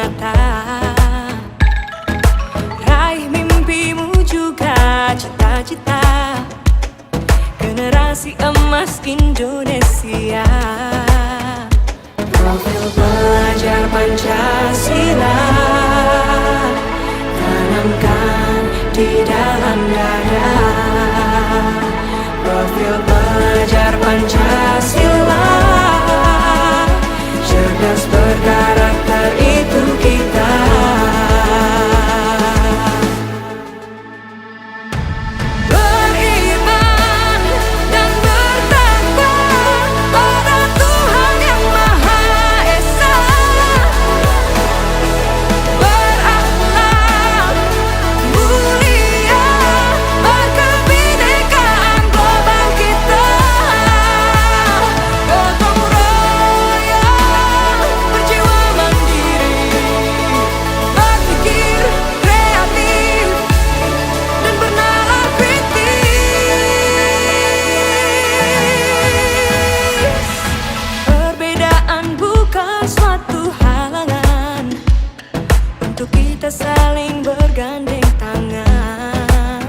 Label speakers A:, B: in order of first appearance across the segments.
A: nyata. Raih mimpimu juga cita-cita, generasi emas Indonesia. Profil pelajar Pancasila tanamkan di dalam dada. Profil pelajar Pancasila, cerdas berkarakter itu kita. Beriman dan bertakwa pada Tuhan Yang Maha Esa, berakhlak mulia, berkebinekaan global kita. Gotong royong, berjiwa mandiri, berpikir kreatif dan bernalar kritis. Perbedaan bukan suatu halangan untuk kita saling bergandeng tangan.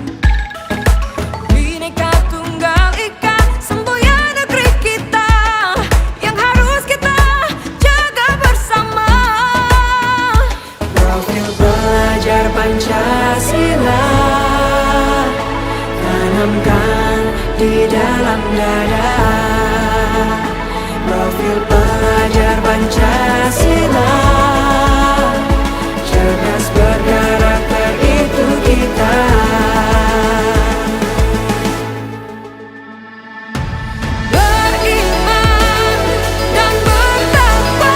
A: Bhinneka Tunggal Ika, semboyan negeri kita yang harus kita jaga bersama. Profil pelajar Pancasila tanamkan di dalam dada. Profil pelajar Pancasila, cerdas berkarakter itu kita. Beriman dan bertakwa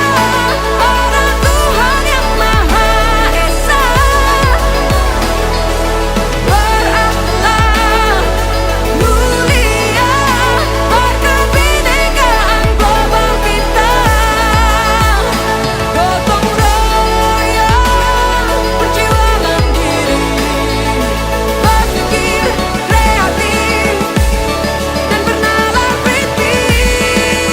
A: pada Tuhan Yang Maha Esa, berakhlak mulia, berkebinekaan global kita. Gotong royong, berjiwa mandiri, berpikir kreatif dan bernalar kritis.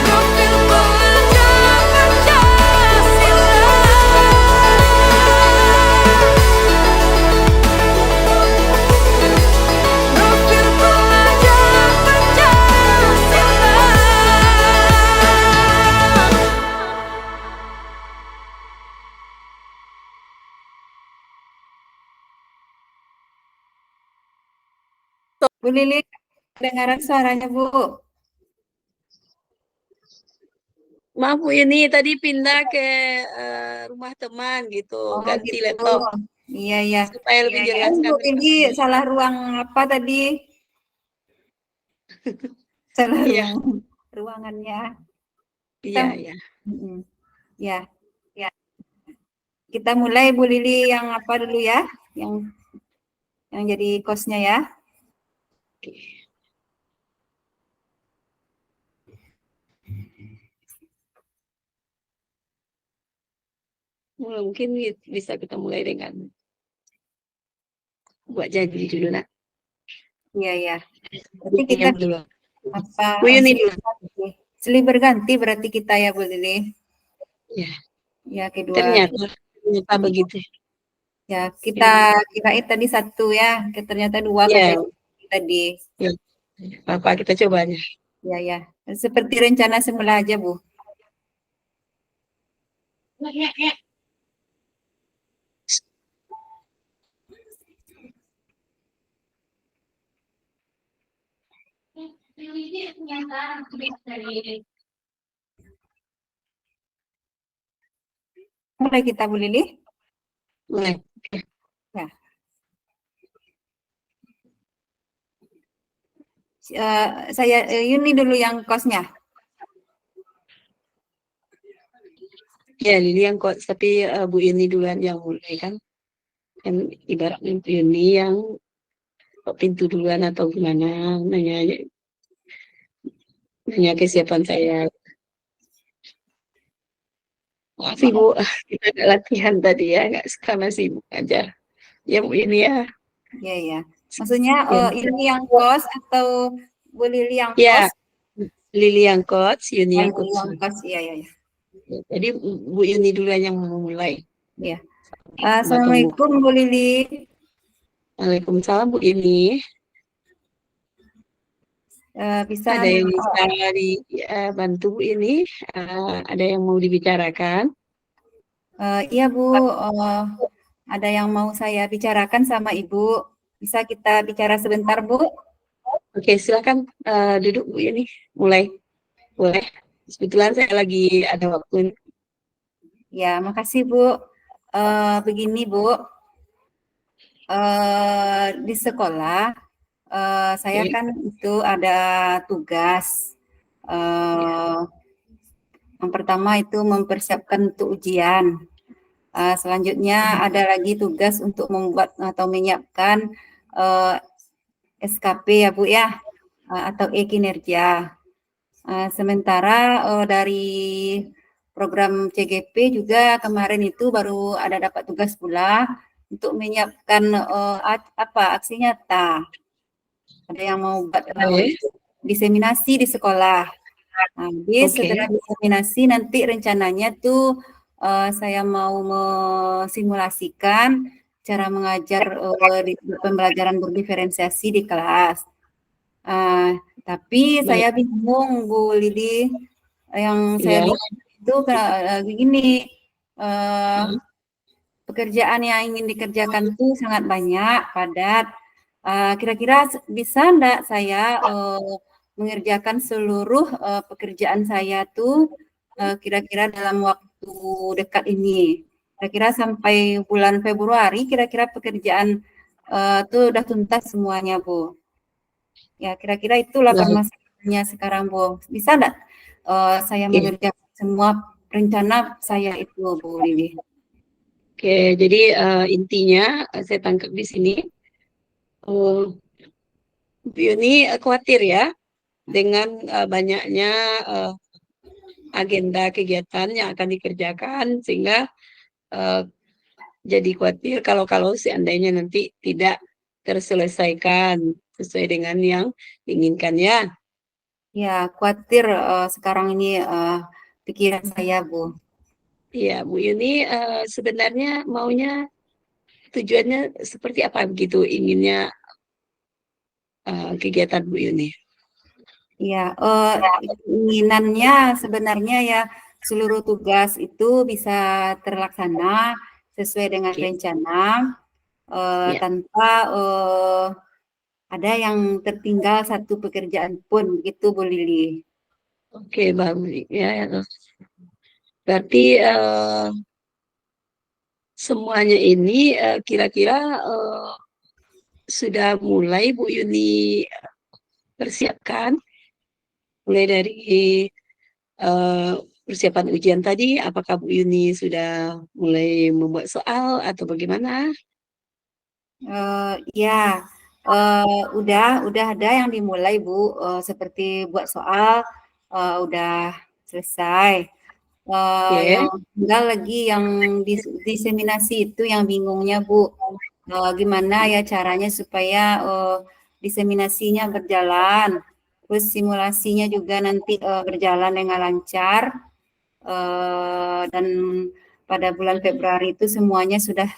A: Profil pelajar Pancasila, profil pelajar Pancasila.
B: Bu Lili, kedengaran suaranya Bu.
C: Maaf Bu, ini tadi pindah ke rumah teman gitu,
B: Oh
C: ganti
B: gitu.
C: laptop
B: Iya ya.
C: supaya lebih jelas
B: Bu,
C: kan.
B: ini salah ruang apa tadi? Salah
C: Iya,
B: ruangannya.
C: iya, iya.
B: Mm-mm. Ya, ya. Kita mulai Bu Lili yang apa dulu ya? Yang jadi kosnya ya.
C: Oke. Mungkin bisa kita mulai dengan buat janji dulu nak.
B: Iya ya. Berarti kita
C: Diam dulu.
B: apa?
C: Bu Yuni dulu.
B: Silih berganti berarti kita ya Bu Lili.
C: Ya,
B: Ya kedua.
C: ternyata begitu.
B: Ya kita kirain tadi satu ya, ternyata dua
C: Ya,
B: kata tadi.
C: ya. Apa kita coba aja.
B: Ya ya. Seperti rencana semula aja Bu. Mulai kita Bu Lili.
C: Mulai.
B: Ya. Saya Yuni dulu yang kosnya.
C: Ya, Lili yang kok, tapi Bu Yuni duluan yang mulai kan. Kan ibaratnya Bu Yuni yang kok pintu duluan atau gimana, nanya kesiapan saya. Maaf Ibu, kita ada latihan tadi ya, nggak sama sibuk aja. Ya Bu Yuni ya.
B: Iya ya. Maksudnya ini yang kos atau Bu Lili yang
C: Ya,
B: kos.
C: Lili yang coach, Yuni
B: Oh,
C: yang
B: Lili
C: coach.
B: yang kos, iya, iya, iya.
C: Jadi Bu Yuni duluan yang memulai.
B: Iya.
C: Mbak tunggu.
B: Assalamualaikum Bu Lili.
C: Waalaikumsalam Bu Yuni.
B: Bisa
C: Ada yang
B: minta,
C: bisa dibantu Bu ini? Ada yang mau dibicarakan?
B: iya Bu, ada yang mau saya bicarakan sama Ibu. Bisa kita bicara sebentar Bu?
C: Oke, silakan duduk Bu ini. Mulai, boleh. Kebetulan saya lagi ada waktu.
B: Ya, makasih Bu. Begini Bu, di sekolah saya
C: Oke,
B: kan itu ada tugas. Eh, yang pertama itu mempersiapkan untuk ujian. Selanjutnya ada lagi tugas untuk membuat atau menyiapkan eh, SKP ya Bu ya, atau e-kinerja. Sementara dari program CGP juga kemarin itu baru ada dapat tugas pula untuk menyiapkan aksi nyata. Ada yang mau buat
C: baik.
B: diseminasi di sekolah. Nah, jadi setelah
C: Oke,
B: diseminasi nanti rencananya tuh saya mau memsimulasikan cara mengajar pembelajaran berdiferensiasi di kelas. Tapi
C: baik.
B: saya bingung Bu Lili, yang saya
C: Ya,
B: bingung itu gini, eh,
C: hmm,
B: pekerjaan yang ingin dikerjakan tuh sangat banyak, padat. Kira-kira bisa enggak saya mengerjakan seluruh pekerjaan saya tuh kira-kira dalam waktu dekat ini. Kira-kira sampai bulan Februari, kira-kira pekerjaan tuh udah tuntas semuanya, Bu. Ya, kira-kira itulah
C: baik.
B: permasalahannya sekarang, Bu. Bisa enggak saya
C: Oke,
B: mengerjakan semua rencana saya itu, Bu Lili?
C: oke. Jadi intinya saya tangkap di sini. Oh, Bu Yuni khawatir ya dengan banyaknya eh, agenda kegiatan yang akan dikerjakan sehingga eh, jadi khawatir kalau seandainya nanti tidak terselesaikan sesuai dengan yang diinginkan ya.
B: Ya, khawatir sekarang ini pikiran saya, Bu.
C: Iya, Bu Yuni sebenarnya maunya tujuannya seperti apa begitu inginnya kegiatan Bu Yuni?
B: Ya, keinginannya sebenarnya ya seluruh tugas itu bisa terlaksana sesuai dengan
C: Oke,
B: rencana
C: ya,
B: tanpa ada yang tertinggal satu pekerjaan pun, begitu Bu Lili.
C: oke, bagus ya. Berarti semuanya ini kira-kira sudah mulai Bu Yuni persiapkan, mulai dari eh, persiapan ujian tadi, apakah Bu Yuni sudah mulai membuat soal atau bagaimana?
B: Ya, udah ada yang dimulai Bu, seperti buat soal udah selesai. Yang
C: Oke,
B: tinggal lagi yang diseminasi itu yang bingungnya Bu. Gimana ya caranya supaya diseminasinya berjalan, terus simulasinya juga nanti berjalan dengan lancar, dan pada bulan Februari itu semuanya sudah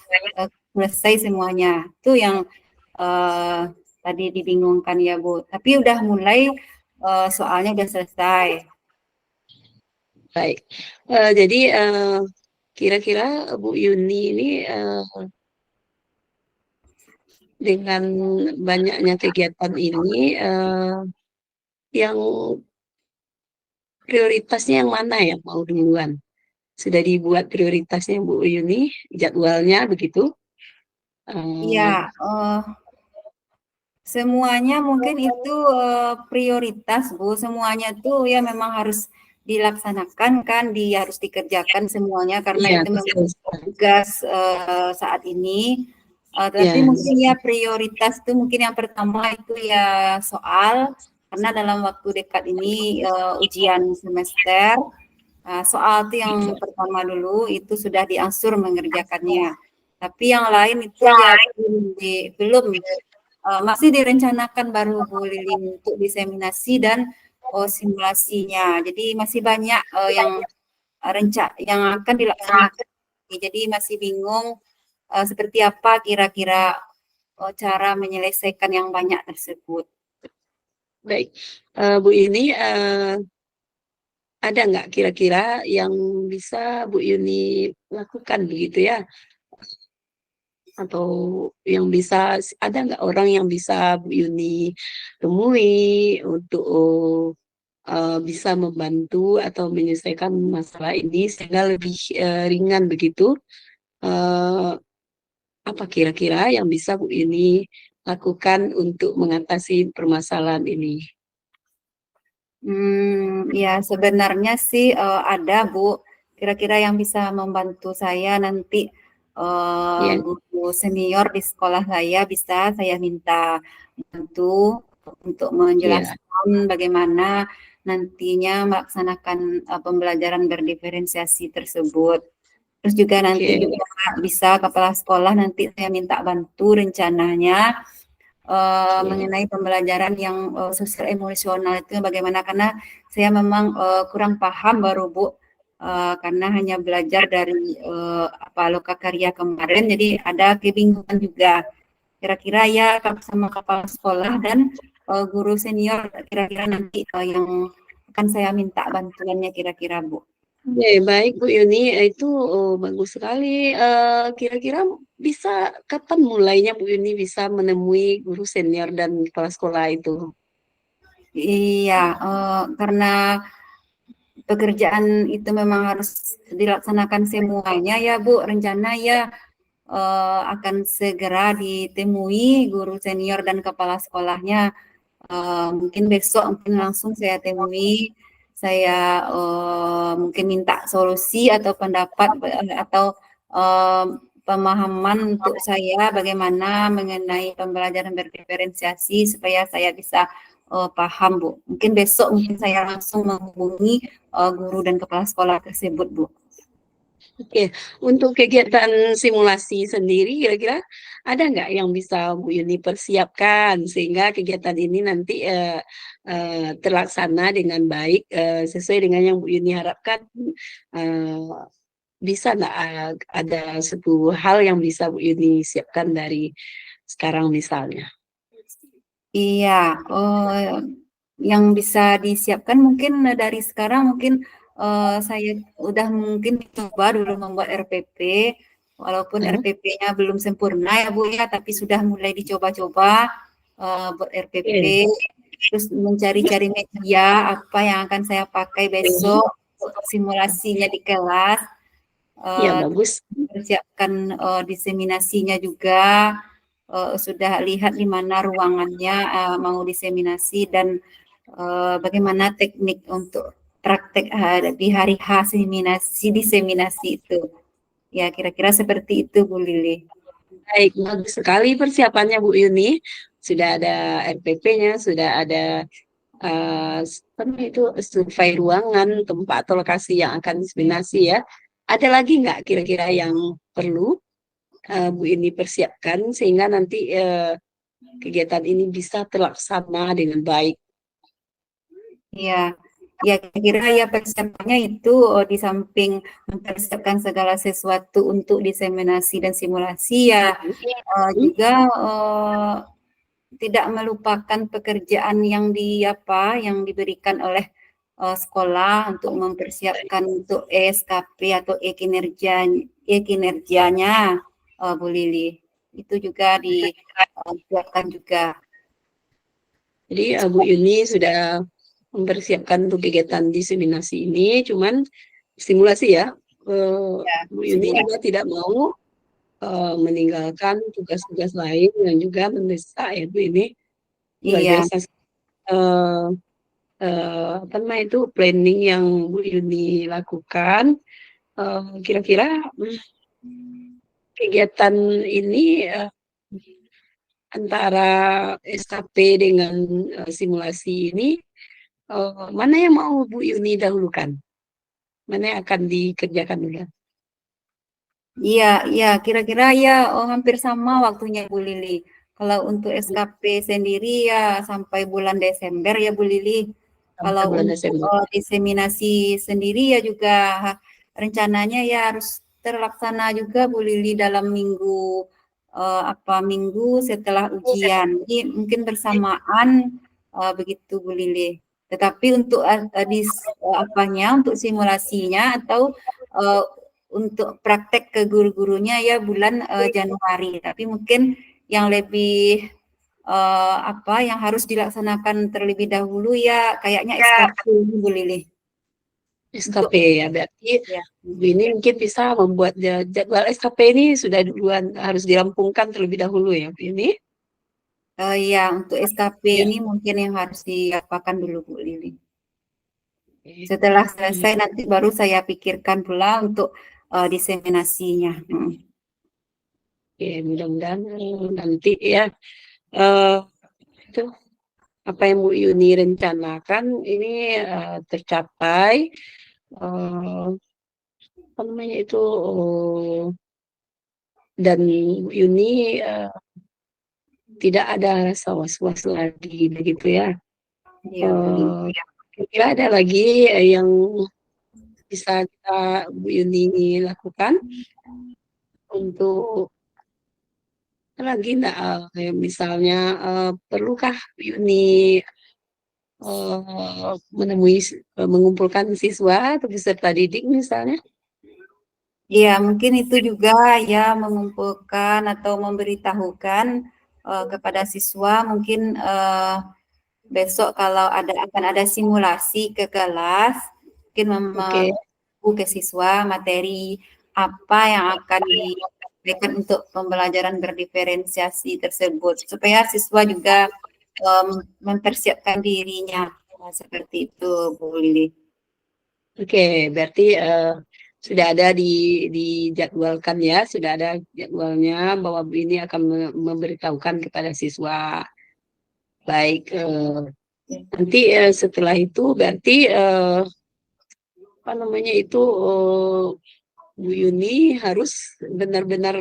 B: selesai semuanya. Itu yang eh, tadi dibingungkan ya Bu. Tapi udah mulai soalnya udah selesai.
C: baik. Jadi kira-kira Bu Yuni ini dengan banyaknya kegiatan ini yang prioritasnya yang mana yang mau duluan? Sudah dibuat prioritasnya Bu Yuni, jadwalnya begitu?
B: Iya,
C: Eh,
B: semuanya mungkin itu prioritas Bu. Semuanya tuh ya memang harus dilaksanakan kan, harus dikerjakan semuanya karena
C: iya,
B: itu memang
C: betul sekali.
B: tugas saat ini. Tapi
C: Ya,
B: mungkin ya prioritas tuh mungkin yang pertama itu ya soal karena dalam waktu dekat ini ujian semester. Soal itu yang pertama dulu itu sudah diangsur mengerjakannya. Tapi yang lain itu ya belum masih direncanakan baru Bu Lili untuk diseminasi dan simulasinya. Jadi masih banyak yang akan dilaksanakan. Jadi masih bingung seperti apa kira-kira cara menyelesaikan yang banyak tersebut.
C: Baik, Bu ini ada nggak kira-kira yang bisa Bu Yuni lakukan begitu ya? Atau yang bisa, ada nggak orang yang bisa Bu Yuni temui untuk bisa membantu atau menyelesaikan masalah ini sehingga lebih ringan begitu? Eh, apa kira-kira yang bisa Bu Yuni lakukan untuk mengatasi permasalahan ini?
B: Ya sebenarnya sih ada Bu. Kira-kira yang bisa membantu saya nanti
C: Ya,
B: guru senior di sekolah saya bisa saya minta bantu untuk
C: ya,
B: menjelaskan bagaimana nantinya melaksanakan pembelajaran berdiferensiasi tersebut. Terus juga nanti
C: oke,
B: juga bisa kepala sekolah nanti saya minta bantu rencananya
C: oke,
B: mengenai pembelajaran yang sosial emosional itu bagaimana karena saya memang kurang paham baru Bu karena hanya belajar dari apa lokakarya kemarin jadi ada kebingungan juga kira-kira ya sama kepala sekolah dan guru senior kira-kira nanti yang akan saya minta bantuannya kira-kira Bu.
C: oke, baik Bu Yuni, itu bagus sekali. Kira-kira bisa kapan mulainya Bu Yuni bisa menemui guru senior dan kepala sekolah itu?
B: Iya, karena pekerjaan itu memang harus dilaksanakan semuanya ya Bu. Rencana ya akan segera ditemui guru senior dan kepala sekolahnya. Mungkin besok mungkin langsung saya temui, saya mungkin minta solusi atau pendapat atau eh, pemahaman untuk saya bagaimana mengenai pembelajaran berdiferensiasi supaya saya bisa paham Bu. Mungkin besok mungkin saya langsung menghubungi guru dan kepala sekolah tersebut Bu.
C: Oke, untuk kegiatan simulasi sendiri kira-kira ada nggak yang bisa Bu Yuni persiapkan sehingga kegiatan ini nanti terlaksana dengan baik sesuai dengan yang Bu Yuni harapkan? Eh, bisa nggak ada satu hal yang bisa Bu Yuni siapkan dari sekarang misalnya?
B: Iya, yang bisa disiapkan mungkin dari sekarang mungkin saya udah mungkin coba dulu membuat RPP, walaupun
C: Hah?
B: RPP-nya belum sempurna ya Bu ya, tapi sudah mulai dicoba-coba buat RPP,
C: Oke,
B: terus mencari-cari media apa yang akan saya pakai besok untuk simulasinya di kelas,
C: ya
B: eh,
C: bagus.
B: persiapkan diseminasinya juga sudah lihat di mana ruangannya mau diseminasi dan bagaimana teknik untuk praktek di hari H diseminasi itu. Ya, kira-kira seperti itu Bu Lili.
C: Baik, bagus sekali persiapannya Bu Yuni. Sudah ada RPP-nya, sudah ada apa namanya itu survei ruangan, tempat atau lokasi yang akan diseminasi ya. Ada lagi nggak kira-kira yang perlu Bu Yuni persiapkan sehingga nanti kegiatan ini bisa terlaksana dengan baik?
B: Ya, ya kira-kira ya persiapannya itu di samping mempersiapkan segala sesuatu untuk diseminasi dan simulasi ya
C: Hmm?
B: juga tidak melupakan pekerjaan yang yang diberikan oleh sekolah untuk mempersiapkan untuk ESKP atau e-kinerjanya Bu Lili. Itu juga disiapkan juga.
C: Jadi Bu Yuni sudah mempersiapkan untuk kegiatan diseminasi ini, cuman simulasi ya. Eh,
B: Ya,
C: Bu Yuni
B: simulasi.
C: juga tidak mau meninggalkan tugas-tugas lain yang juga mendesak ya Bu ini luar
B: Iya,
C: biasa eh, apa namanya itu planning yang Bu Yuni lakukan. Kira-kira kegiatan ini antara SKP dengan simulasi ini mana yang mau Bu Yuni dahulukan? Mana yang akan dikerjakan dulu?
B: iya, iya. Kira-kira ya hampir sama waktunya Bu Lili. Kalau untuk SKP sendiri ya sampai bulan Desember ya Bu Lili.
C: sampai
B: Kalau
C: bulan
B: untuk
C: Desember.
B: diseminasi sendiri ya juga rencananya ya harus terlaksana juga Bu Lili dalam minggu setelah ujian. Jadi mungkin bersamaan begitu Bu Lili. Tetapi untuk untuk simulasinya atau eh, untuk praktek ke guru-gurunya ya bulan Januari. Tapi mungkin yang lebih yang harus dilaksanakan terlebih dahulu ya kayaknya SKP ini Bu Lili. Untuk
C: SKP ya, berarti
B: ya.
C: ini mungkin bisa membuat jadwal SKP ini sudah duluan harus dirampungkan terlebih dahulu ya Bu ini.
B: Ya untuk SKP
C: Ya.
B: ini mungkin yang harus diapakan dulu Bu Lili.
C: Oke.
B: Setelah selesai nanti baru saya pikirkan pula untuk diseminasinya.
C: Oke, mudah-mudahan nanti ya eh, itu apa yang Bu Yuni rencanakan ini tercapai. eh, apa namanya itu dan Bu Yuni tidak ada rasa was-was lagi begitu ya.
B: Iya Bu Lili.
C: Kira-kira ada lagi yang bisa kita Bu Yuni lakukan untuk lagi enggak, misalnya perlukah Bu Yuni mengumpulkan siswa atau peserta didik misalnya?
B: Iya, mungkin itu juga ya mengumpulkan atau memberitahukan kepada siswa mungkin besok kalau akan ada simulasi ke kelas, mungkin
C: Oke,
B: memberitahu ke siswa materi apa yang akan diberikan untuk pembelajaran berdiferensiasi tersebut supaya siswa juga mempersiapkan dirinya. Nah, seperti itu Bu Lili.
C: oke, berarti sudah ada dijadwalkan ya, sudah ada jadwalnya bahwa Bu ini akan memberitahukan kepada siswa. Baik, nanti setelah itu berarti apa namanya itu Bu Yuni harus benar-benar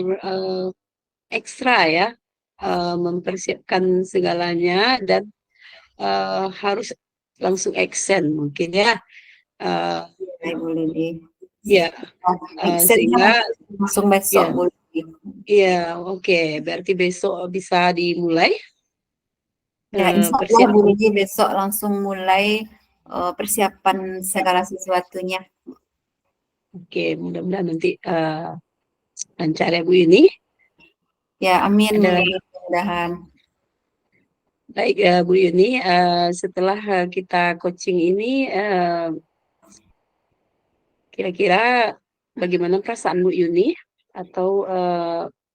C: ekstra ya mempersiapkan segalanya dan harus langsung action mungkin ya. Eh,
B: Baik, Bu Lili.
C: ya,
B: Exitnya
C: sehingga
B: langsung besok
C: ya,
B: Bu Lili.
C: ya oke, berarti besok bisa dimulai
B: Ya, insya Allah Bu
C: persiapan.
B: Lili besok langsung mulai persiapan segala sesuatunya.
C: Oke, mudah-mudahan nanti lancar ya Bu ini.
B: Ya, amin Bu
C: Ada
B: Lili, mudah-mudahan.
C: baik Bu Yuni, setelah kita coaching ini, kira-kira bagaimana perasaan Bu Yuni atau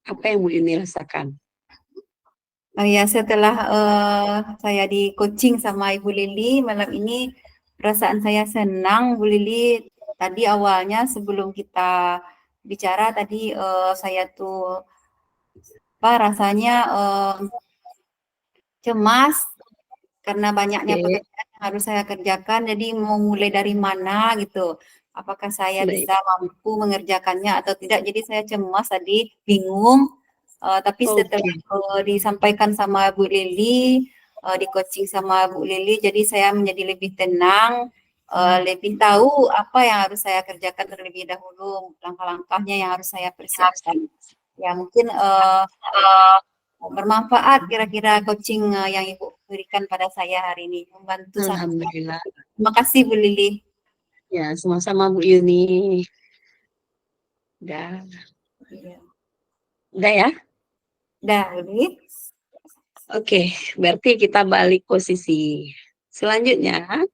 C: apa yang Bu Yuni rasakan?
B: Ya, setelah saya di coaching sama Ibu Lili malam ini, perasaan saya senang Bu Lili. Tadi awalnya sebelum kita bicara tadi saya tuh rasanya cemas karena banyaknya
C: Oke,
B: pekerjaan yang harus saya kerjakan, jadi mau mulai dari mana gitu. Apakah saya
C: baik.
B: bisa mampu mengerjakannya atau tidak? Jadi saya cemas tadi, bingung. Tapi setelah
C: Oke,
B: disampaikan sama Bu Lili, di coaching sama Bu Lili, jadi saya menjadi lebih tenang, lebih tahu apa yang harus saya kerjakan terlebih dahulu, langkah-langkahnya yang harus saya persiapkan. Ya mungkin bermanfaat kira-kira coaching yang Ibu berikan pada saya hari ini. Membantu sangat.
C: Alhamdulillah.
B: Terima kasih Bu Lili.
C: Ya, sama-sama Bu Yuni. Udah,
B: Iya.
C: udah ya.
B: Dah, Bu Lili.
C: Oke, berarti kita balik posisi. Selanjutnya,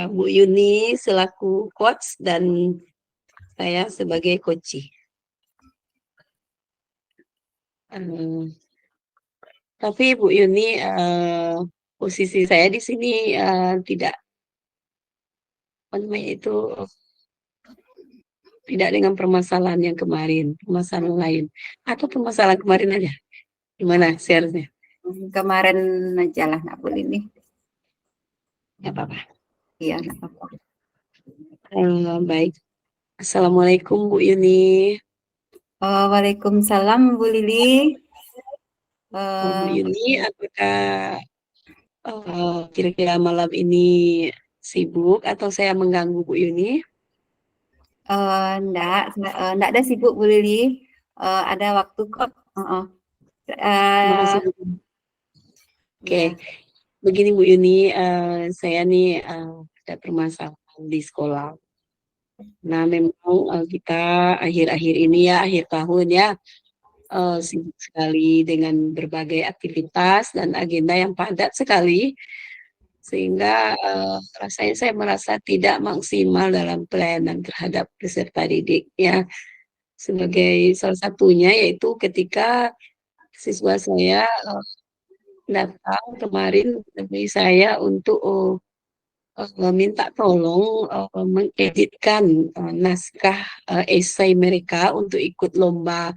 C: Bu Yuni selaku coach dan saya sebagai coach. Tapi Bu Yuni, posisi saya di sini tidak apa namanya itu tidak dengan permasalahan yang kemarin, permasalahan lain atau permasalahan kemarin aja. Gimana share-nya?
B: Kemarin aja lah, nak Bu Lili.
C: Nggak apa-apa.
B: Iya, nggak apa-apa.
C: Baik. Assalamualaikum Bu Yuni.
B: Waalaikumsalam Bu Lili.
C: Bu
B: Eh,
C: Yuni, apakah kira-kira malam ini sibuk atau saya mengganggu Bu Yuni?
B: enggak ada sibuk Bu Lili. Ada waktu kok. Eh,
C: Makasih. Oke,
B: ya.
C: begini Bu Yuni, saya nih ada permasalahan di sekolah. Nah, memang kita akhir-akhir ini ya, akhir tahun ya, sibuk sekali dengan berbagai aktivitas dan agenda yang padat sekali, sehingga rasanya saya merasa tidak maksimal dalam pelayanan terhadap peserta didik ya. Sebagai salah satunya yaitu ketika siswa saya datang kemarin menemui saya untuk minta tolong mengeditkan naskah esai mereka untuk ikut lomba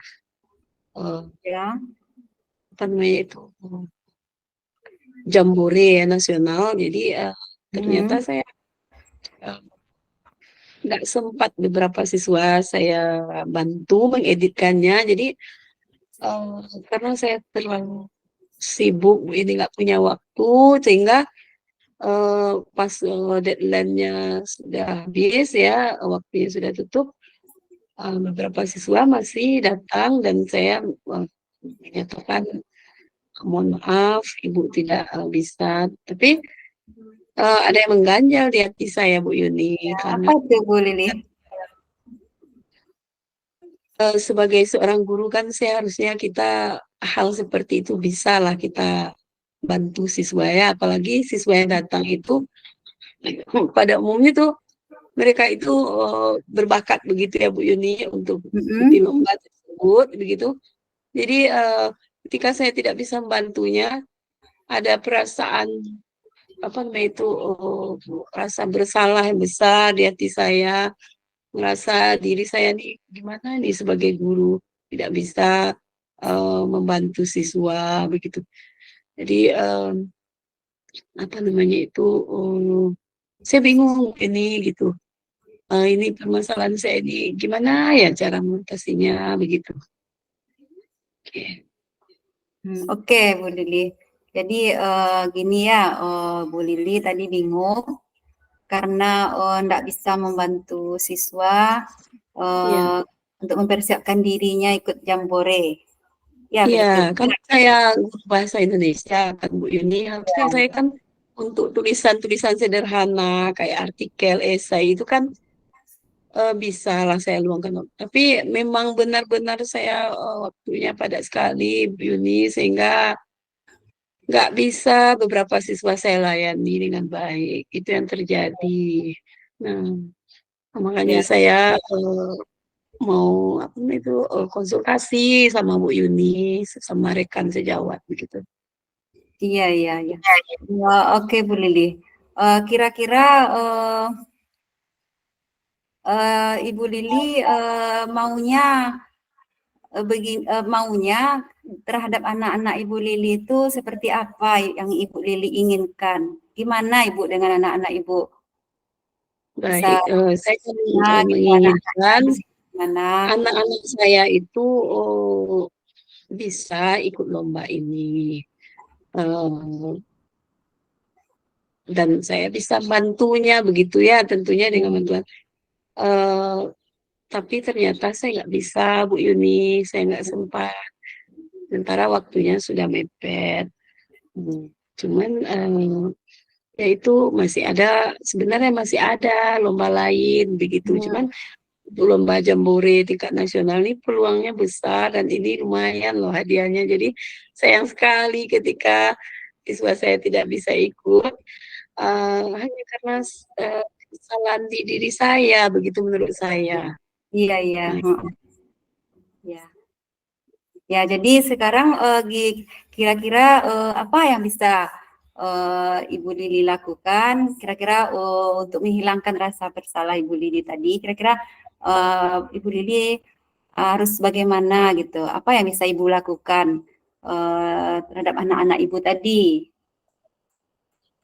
B: Ya.
C: apa namanya itu jambore ya, nasional. Jadi ternyata
B: Mhm.
C: saya eh, nggak sempat beberapa siswa saya bantu mengeditkannya. Jadi karena saya terlalu sibuk ini nggak punya waktu sehingga pas deadline-nya sudah habis ya, waktunya sudah tutup, beberapa siswa masih datang dan saya menyatakan mohon maaf ibu tidak bisa, tapi ada yang mengganjal di hati saya Bu Yuni karena
B: Apa itu Bu Lili?
C: sebagai seorang guru kan seharusnya kita hal seperti itu bisa lah kita bantu siswa ya, apalagi siswa yang datang itu pada umumnya tuh mereka itu berbakat begitu ya Bu Yuni untuk ikuti
B: Mhm.
C: lomba tersebut begitu. Jadi ketika saya tidak bisa membantunya, ada perasaan apa namanya itu rasa bersalah yang besar di hati saya, merasa diri saya nih gimana nih sebagai guru tidak bisa membantu siswa begitu. Jadi apa namanya itu saya bingung ini gitu. Ini permasalahan saya ini gimana ya cara mengatasinya begitu. Oke.
B: Oke, Bu Lili. Jadi gini ya, Bu Lili tadi bingung karena enggak bisa membantu siswa
C: Iya.
B: eh, untuk mempersiapkan dirinya ikut jambore. Ya,
C: Iya,
B: begitu.
C: kan saya guru bahasa Indonesia kan Bu Yuni, harusnya saya kan untuk tulisan-tulisan sederhana kayak artikel, esai itu kan bisa lah saya luangkan waktu. Tapi memang benar-benar saya waktunya padat sekali Bu Yuni sehingga nggak bisa beberapa siswa saya layani dengan baik. Itu yang terjadi. Nah, makanya
B: Ya,
C: saya mau apa namanya itu konsultasi sama Bu Yuni sama rekan sejawat begitu.
B: iya, iya, iya. Oke, Bu Lili. Kira-kira Ibu Lili maunya terhadap anak-anak Ibu Lili itu seperti apa yang Ibu Lili inginkan? Gimana Ibu dengan anak-anak Ibu? Bisa
C: Baik, saya kan
B: gitu anak-anaknya
C: menginginkan
B: di sini gimana?
C: anak-anak saya itu bisa ikut lomba ini. Eh, dan saya bisa bantunya begitu ya, tentunya dengan bantuan. Eh, tapi ternyata saya nggak bisa, Bu Yuni, saya nggak sempat. Sementara waktunya sudah mepet. Hmm. Cuman ya itu masih ada, sebenarnya masih ada lomba lain begitu.
B: Hmm,
C: Cuman untuk lomba jambore tingkat nasional ini peluangnya besar dan ini lumayan loh hadiahnya. Jadi sayang sekali ketika siswa saya tidak bisa ikut hanya karena kesalahan di diri saya begitu menurut saya.
B: iya, iya.
C: Nah,
B: Ya. Ya, jadi sekarang kira-kira apa yang bisa Ibu Lili lakukan? Kira-kira untuk menghilangkan rasa bersalah Ibu Lili tadi, kira-kira Ibu Lili harus bagaimana gitu? Apa yang bisa Ibu lakukan terhadap anak-anak Ibu tadi?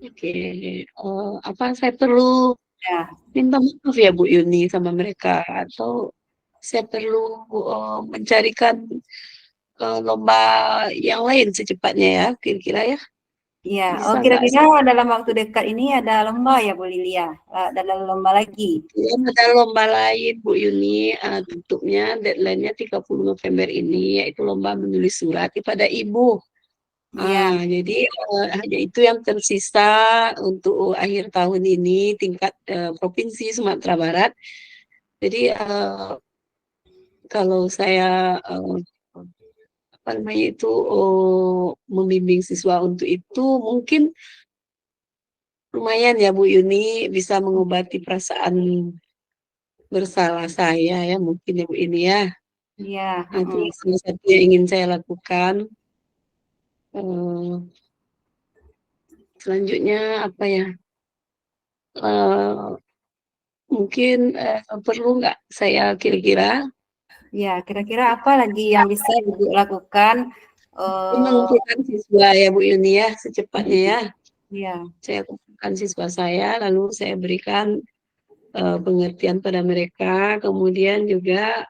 C: oke, apa saya perlu
B: Ya,
C: minta maaf ya Bu Yuni sama mereka atau saya perlu mencarikan lomba yang lain secepatnya ya, kira-kira ya.
B: Iya. Oh,
C: Bisa nggak?
B: kira-kira dalam waktu dekat ini ada lomba ya, Bu Lilia? Ada lomba lagi?
C: Ya, ada lomba lain Bu Yuni, tutupnya deadline-nya 30 November ini, yaitu lomba menulis surat kepada Ibu.
B: Iya.
C: Jadi hanya itu yang tersisa untuk akhir tahun ini tingkat Provinsi Sumatera Barat. Jadi kalau saya apa namanya itu membimbing siswa untuk itu mungkin lumayan ya Bu Yuni bisa mengobati perasaan bersalah saya ya mungkin ya Bu ini ya.
B: Iya.
C: Itu salah satu yang ingin saya lakukan. Eh, Selanjutnya apa ya? Eh, Mungkin perlu nggak saya kira-kira
B: Ya, kira-kira apa lagi yang bisa Ibu lakukan?
C: mengumpulkan siswa ya Bu Yuni ya secepatnya ya.
B: Ya,
C: Saya kumpulkan siswa saya lalu saya berikan pengertian pada mereka, kemudian juga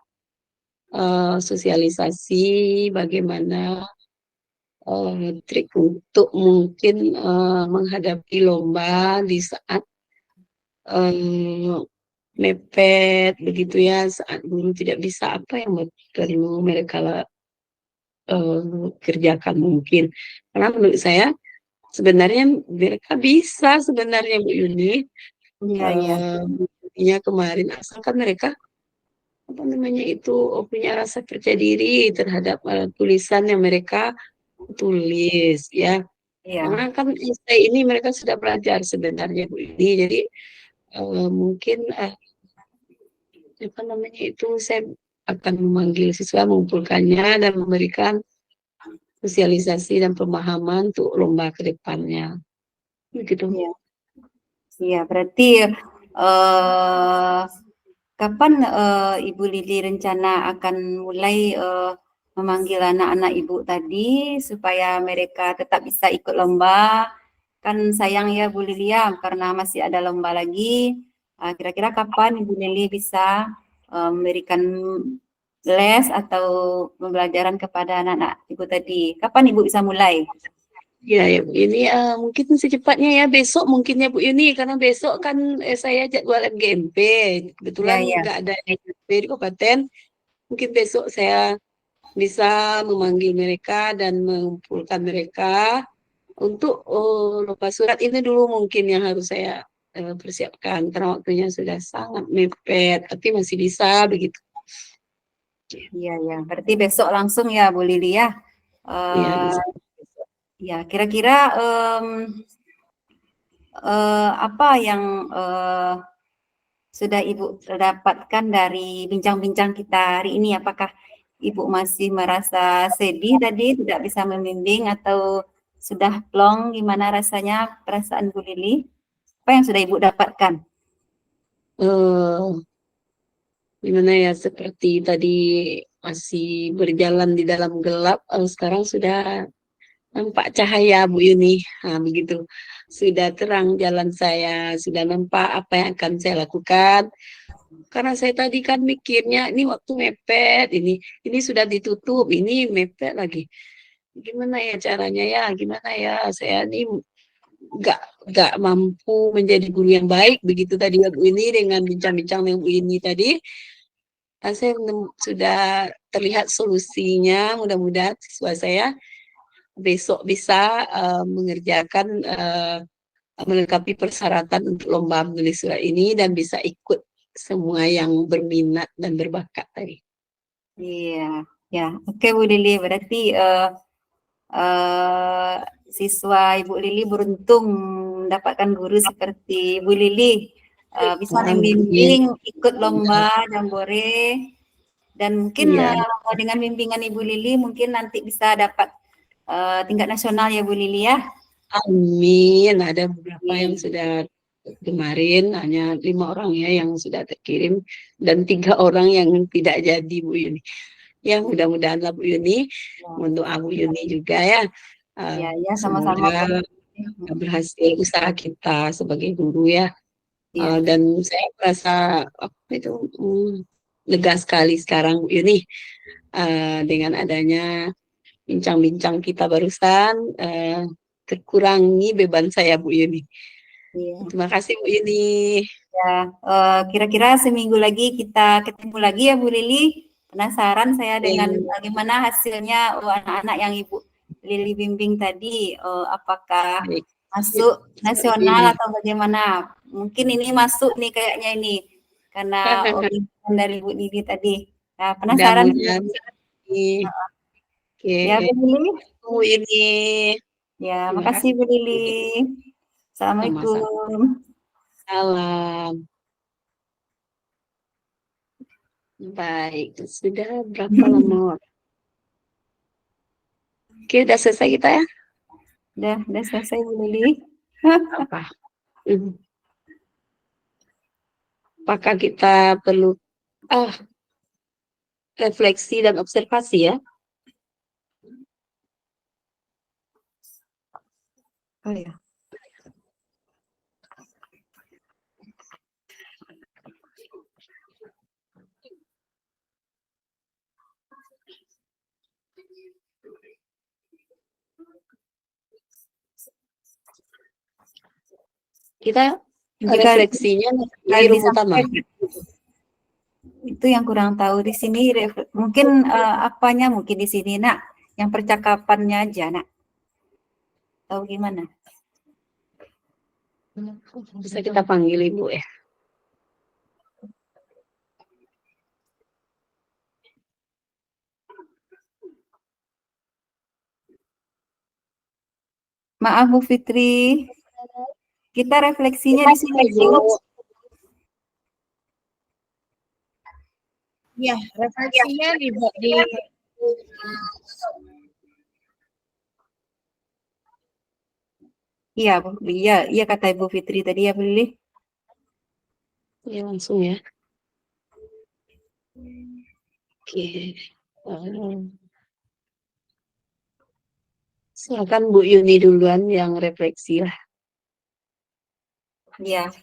C: sosialisasi bagaimana trik untuk mungkin menghadapi lomba di saat mepet begitu ya, saat guru tidak bisa apa yang perlu mereka kerjakan mungkin. Karena menurut saya sebenarnya mereka bisa sebenarnya Bu Yuni
B: iya, iya,
C: buktinya kemarin asalkan mereka apa namanya itu punya rasa percaya diri terhadap tulisan yang mereka tulis ya.
B: iya,
C: Karena kan essay ini mereka sudah belajar sebenarnya Bu ini. Jadi mungkin apa namanya itu saya akan memanggil siswa mengumpulkannya dan memberikan sosialisasi dan pemahaman untuk lomba ke depannya. Begitu.
B: iya. Iya, berarti kapan Ibu Lili rencana akan mulai memanggil anak-anak Ibu tadi supaya mereka tetap bisa ikut lomba? Kan sayang ya Bu Lili ya, karena masih ada lomba lagi. Kira-kira kapan Ibu Lili bisa memberikan les atau pembelajaran kepada anak-anak Ibu tadi? Kapan Ibu bisa mulai?
C: Ya, ya Bu. Ini mungkin secepatnya ya besok mungkin ya Bu Yuni karena besok kan saya jadwal MGMP.
B: Ya,
C: Kebetulan
B: ya.
C: nggak ada MGMP di kabupaten. Mungkin besok saya bisa memanggil mereka dan mengumpulkan mereka untuk lomba surat ini dulu mungkin yang harus saya persiapkan karena waktunya sudah sangat mepet, tapi masih bisa begitu.
B: Iya, ya. Berarti besok langsung ya Bu Lili ya.
C: Ya,
B: Eh,
C: bisa.
B: ya, kira-kira apa yang sudah Ibu dapatkan dari bincang-bincang kita hari ini? Apakah Ibu masih merasa sedih tadi tidak bisa membimbing atau sudah plong? Gimana rasanya perasaan Bu Lili? Apa yang sudah Ibu dapatkan?
C: Eh, Gimana ya seperti tadi masih berjalan di dalam gelap, sekarang sudah nampak cahaya Bu Yuni, nah, begitu. Sudah terang jalan saya, sudah nampak apa yang akan saya lakukan. Karena saya tadi kan mikirnya ini waktu mepet, ini sudah ditutup, ini mepet lagi. Gimana ya caranya ya? Gimana ya? Saya ini nggak nggak mampu menjadi guru yang baik begitu tadi Bu ini dengan bincang-bincang dengan Bu ini tadi. Saya sudah terlihat solusinya. Mudah-mudahan siswa saya besok bisa mengerjakan melengkapi persyaratan untuk lomba menulis surat ini dan bisa ikut semua yang berminat dan berbakat tadi.
B: Iya, ya. Oke Bu Lili, berarti siswa Ibu Lili beruntung mendapatkan guru seperti Bu Lili, bisa
C: Amin.
B: membimbing ikut lomba jambore dan mungkin
C: Iya,
B: dengan bimbingan Ibu Lili mungkin nanti bisa dapat tingkat nasional ya Bu Lili ya.
C: amin. Ada beberapa yang
B: Amin.
C: sudah kemarin hanya 5 orang ya yang sudah terkirim dan 3 orang yang tidak jadi Bu Yuni. Ya mudah-mudahan lah Bu Yuni, mohon doa Bu Yuni juga ya.
B: Ya, ya sama-sama Bu.
C: Semoga berhasil usaha kita sebagai guru ya.
B: Iya,
C: Dan saya merasa apa itu lega sekali sekarang Bu Yuni dengan adanya bincang-bincang kita barusan, terkurangi beban saya Bu Yuni.
B: Iya.
C: Terima kasih Bu Yuni.
B: Ya, kira-kira seminggu lagi kita ketemu lagi ya Bu Lili. Penasaran saya dengan bagaimana hasilnya anak-anak yang Ibu Lili bimbing tadi, apakah
C: Baik.
B: masuk
C: Seperti
B: nasional
C: ini.
B: atau bagaimana? Mungkin ini masuk nih kayaknya ini karena bimbingan dari Bu Lili tadi. Nah, penasaran.
C: Mudah-mudahan ini. Oke,
B: Ya Bu Lili.
C: Bu Yuni.
B: Ya,
C: Terima
B: makasih
C: kasih.
B: Bu Lili.
C: Sama-sama.
B: Assalamualaikum.
C: Salam. Baik, sudah berapa lama? Oke, udah selesai kita ya?
B: Udah selesai Bu Lili.
C: Apa? Apakah kita perlu refleksi dan observasi ya?
B: Oh ya.
C: Kita
B: Jika
C: refleksinya dari rumus utama.
B: Itu yang kurang tahu di sini. Mungkin apanya mungkin di sini nak, yang percakapannya aja nak. Tahu gimana?
C: Bisa kita panggil Ibu ya.
B: Maaf Bu Fitri, kita refleksinya di sini Bu.
D: Ya, refleksinya di
B: Iya Bu, iya kata Ibu Fitri tadi ya Bu Lili.
C: Ya langsung ya. Oke. Silakan Bu Yuni duluan yang refleksi lah.
B: Ya.